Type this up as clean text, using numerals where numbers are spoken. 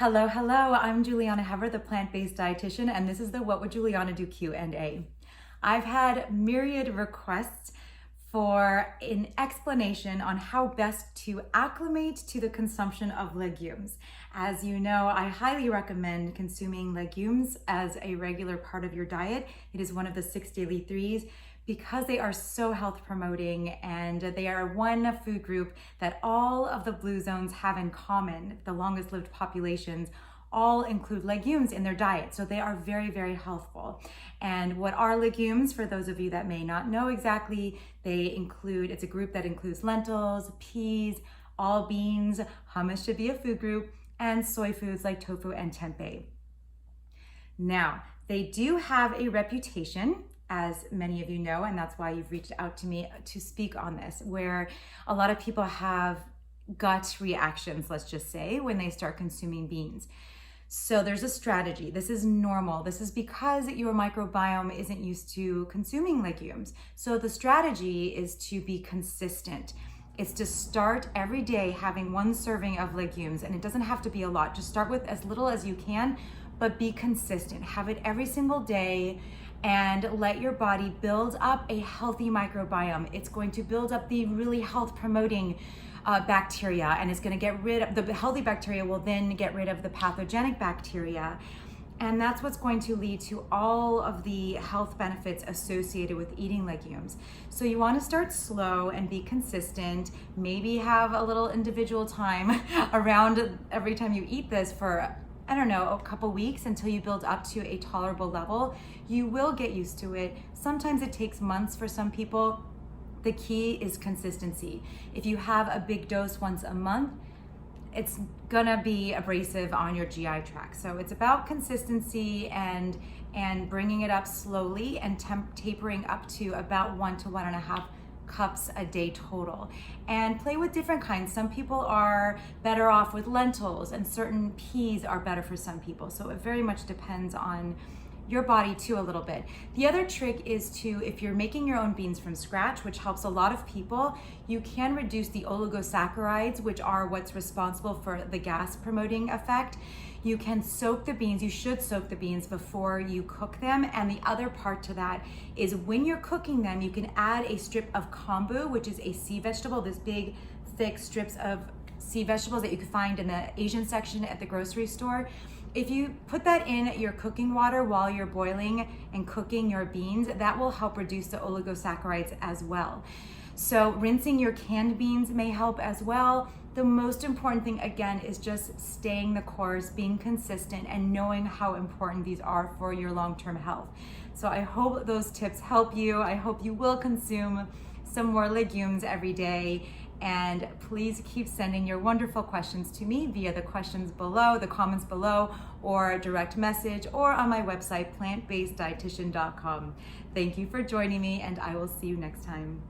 Hello, hello. I'm Juliana Hever, the plant-based dietitian, and this is the What Would Juliana Do Q&A. I've had myriad requests for an explanation on how best to acclimate to the consumption of legumes. As you know, I highly recommend consuming legumes as a regular part of your diet. It is one of the 6 daily threes because they are so health promoting, and they are one food group that all of the blue zones have in common. The longest lived populations all include legumes in their diet. So they are very, very healthful. And what are legumes? For those of you that may not know exactly, it's a group that includes lentils, peas, all beans, hummus should be a food group, and soy foods like tofu and tempeh. Now, they do have a reputation, as many of you know, and that's why you've reached out to me to speak on this, where a lot of people have gut reactions, let's just say, when they start consuming beans. So there's a strategy. This is normal. This is because your microbiome isn't used to consuming legumes. So the strategy is to be consistent. It's to start every day having one serving of legumes, and it doesn't have to be a lot. Just start with as little as you can, but be consistent. Have it every single day and let your body build up a healthy microbiome. It's going to build up the really health promoting bacteria, and it's going to get rid of the healthy bacteria, will then get rid of the pathogenic bacteria. And that's what's going to lead to all of the health benefits associated with eating legumes. So you want to start slow and be consistent. Maybe have a little individual time around every time you eat this for, I don't know, a couple weeks until you build up to a tolerable level. You will get used to it. Sometimes it takes months for some people. The key is consistency. If you have a big dose once a month, it's gonna be abrasive on your GI tract. So it's about consistency and bringing it up slowly and tapering up to about 1 to 1.5 cups a day total. And play with different kinds. Some people are better off with lentils, and certain peas are better for some people. So it very much depends on your body too a little bit. The other trick is to, if you're making your own beans from scratch, which helps a lot of people, you can reduce the oligosaccharides, which are what's responsible for the gas promoting effect. You can soak the beans, you should soak the beans before you cook them. And the other part to that is when you're cooking them, you can add a strip of kombu, which is a sea vegetable, this big, thick strips of sea vegetables that you can find in the Asian section at the grocery store. If you put that in your cooking water while you're boiling and cooking your beans, that will help reduce the oligosaccharides as well. So rinsing your canned beans may help as well. The most important thing, again, is just staying the course, being consistent, and knowing how important these are for your long-term health. So I hope those tips help you. I hope you will consume some more legumes every day. And please keep sending your wonderful questions to me via the questions below, the comments below, or direct message, or on my website, plantbaseddietitian.com. Thank you for joining me, and I will see you next time.